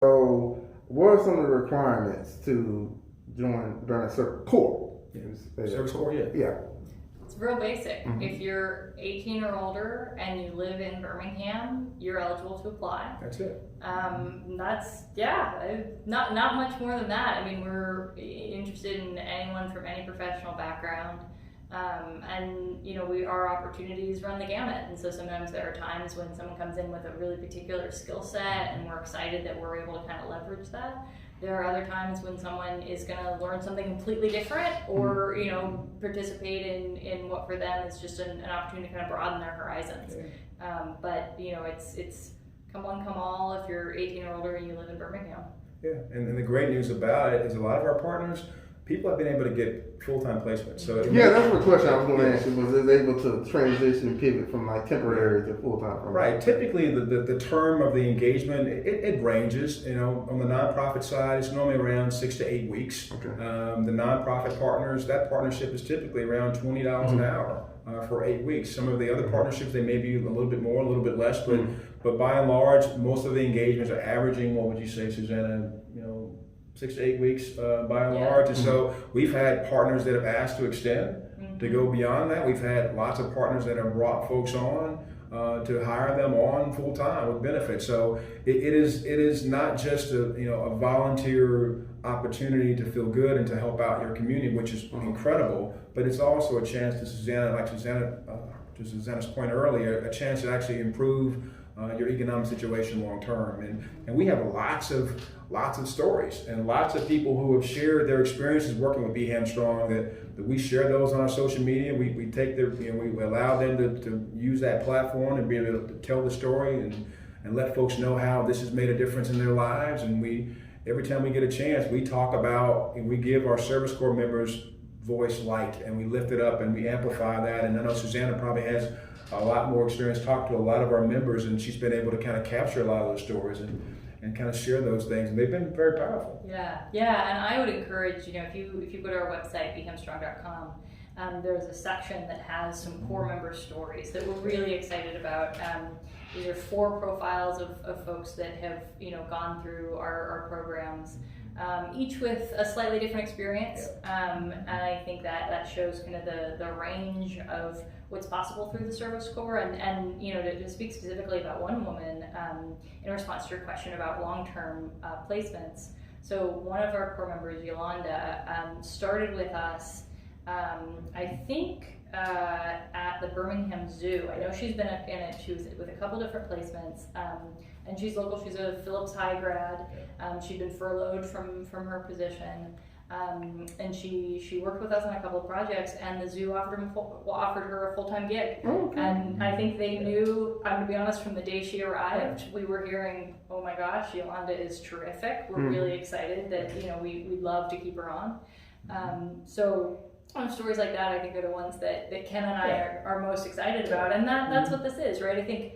So, what are some of the requirements to join a service corps? Yeah. Service corps, yeah. Yeah. It's real basic. If you're 18 or older and you live in Birmingham, you're eligible to apply. That's it. Not much more than that. I mean, we're interested in anyone from any professional background. And our opportunities run the gamut, and so sometimes there are times when someone comes in with a really particular skill set and we're excited that we're able to kind of leverage that. There are other times when someone is going to learn something completely different or participate in what for them is just an opportunity to kind of broaden their horizons. But it's come one, come all if you're 18 or older and you live in Birmingham. Yeah, and the great news about it is a lot of our partners, people have been able to get full-time placements. So that's the question I was going to ask you, was it able to transition and pivot from like temporary to full-time? Right. Typically, the term of the engagement, it ranges. On the nonprofit side, it's normally around 6 to 8 weeks. Okay. The nonprofit partners, that partnership is typically around $20 an hour for 8 weeks. Some of the other partnerships, they may be a little bit more, a little bit less, but by and large, most of the engagements are averaging, what would you say, Susanna, 6 to 8 weeks by and large. And so we've had partners that have asked to extend, to go beyond that. We've had lots of partners that have brought folks on to hire them on full time with benefits. So it is not just a volunteer opportunity to feel good and to help out your community, which is incredible, but it's also a chance to Susanna's point earlier, a chance to actually improve your economic situation long term, and we have lots of stories and lots of people who have shared their experiences working with Bham Strong. That we share those on our social media. We take we allow them to use that platform and be able to tell the story and let folks know how this has made a difference in their lives. And every time we get a chance, we talk about and we give our Service Corps members voice light, and we lift it up and we amplify that. And I know Susanna probably has a lot more experience, talked to a lot of our members, and she's been able to kind of capture a lot of those stories and kind of share those things, and they've been very powerful. Yeah, and I would encourage, if you go to our website, bhamstrong.com, there's a section that has some core member stories that we're really excited about. These are 4 profiles of folks that have, gone through our programs, each with a slightly different experience. And I think that shows kind of the range of what's possible through the Service Corps. And to speak specifically about one woman, in response to your question about long-term placements. So one of our core members, Yolanda, started with us, I think, at the Birmingham Zoo. I know she's been in it. She was with a couple different placements, and she's local. She's a Phillips High grad. She'd been furloughed from her position, and she worked with us on a couple of projects. And the zoo offered her a full-time gig. Okay. And I think they knew. I'm gonna be honest. From the day she arrived, we were hearing, "Oh my gosh, Yolanda is terrific. We're really excited that we'd love to keep her on." So. Stories like that, I think, are the ones that Ken and I are most excited about, and that's what this is, right? I think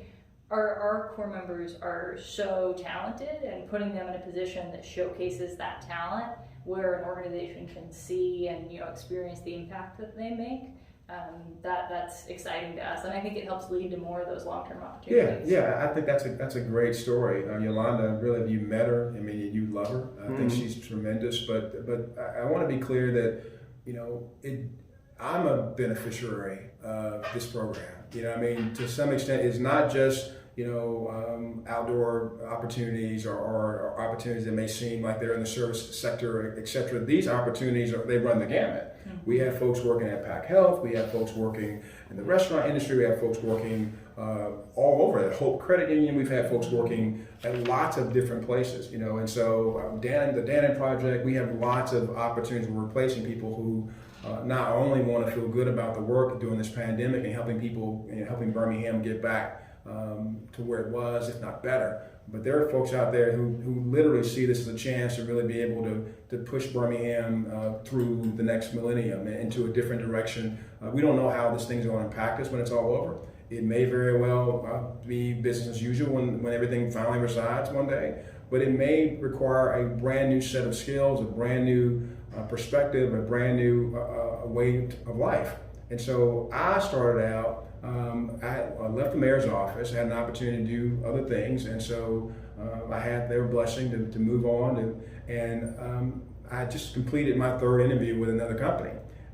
our core members are so talented, and putting them in a position that showcases that talent, where an organization can see and experience the impact that they make. That's exciting to us, and I think it helps lead to more of those long-term opportunities. Yeah, I think that's a great story. Yolanda, really, if you met her, I mean, you love her. I think she's tremendous, but I want to be clear that. I'm a beneficiary of this program. To some extent, it's not just outdoor opportunities or opportunities that may seem like they're in the service sector, etc. These opportunities they run the gamut. We have folks working at Pac Health. We have folks working in the restaurant industry. We have folks working all over at Hope Credit Union. We've had folks working at lots of different places, and so the Dannon Project, we have lots of opportunities. We're replacing people who not only want to feel good about the work during this pandemic and helping people, helping Birmingham get back to where it was, if not better, but there are folks out there who literally see this as a chance to really be able to push Birmingham through the next millennium into a different direction. We don't know how this thing's going to impact us when it's all over. It may very well be business as usual when everything finally resides one day, but it may require a brand new set of skills, a brand new perspective, a brand new way of life. And so I started out, I left the mayor's office, I had an opportunity to do other things, and so I had their blessing to move on, and I just completed my third interview with another company.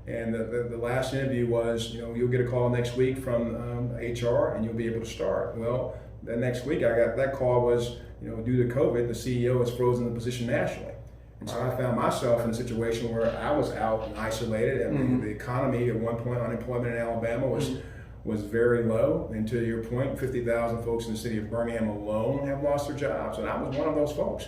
And the last interview was, you'll get a call next week from HR and you'll be able to start. Well, the next week I got that call was, due to COVID, the CEO has frozen the position nationally. And so I found myself in a situation where I was out and isolated. I mean, the economy at one point, unemployment in Alabama was very low. And to your point, 50,000 folks in the city of Birmingham alone have lost their jobs. And I was one of those folks.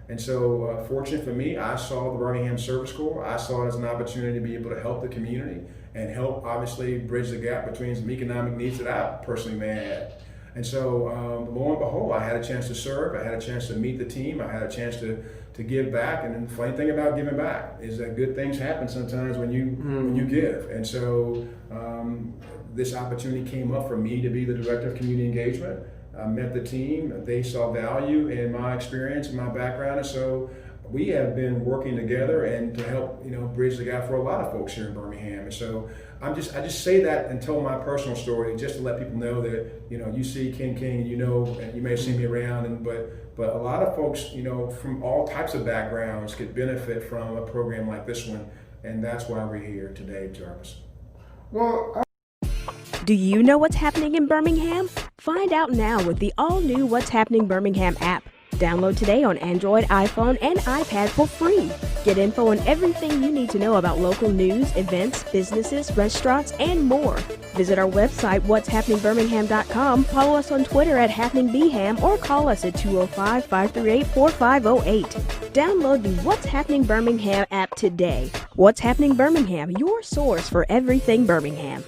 And so fortunate for me, I saw the Birmingham Service Corps. I saw it as an opportunity to be able to help the community and help obviously bridge the gap between some economic needs that I personally may have had. And so lo and behold, I had a chance to serve. I had a chance to meet the team. I had a chance to give back. And the funny thing about giving back is that good things happen sometimes when you give. And so this opportunity came up for me to be the Director of Community Engagement. I met the team. They saw value in my experience and my background. And so we have been working together and to help, bridge the gap for a lot of folks here in Birmingham. And so I just say that and tell my personal story just to let people know that, you see King, and and you may have seen me around, but a lot of folks, from all types of backgrounds could benefit from a program like this one. And that's why we're here today, Jarvis. Well, Do you know what's happening in Birmingham? Find out now with the all-new What's Happening Birmingham app. Download today on Android, iPhone, and iPad for free. Get info on everything you need to know about local news, events, businesses, restaurants, and more. Visit our website, what'shappeningbirmingham.com, follow us on Twitter at HappeningBham, or call us at 205-538-4508. Download the What's Happening Birmingham app today. What's Happening Birmingham, your source for everything Birmingham.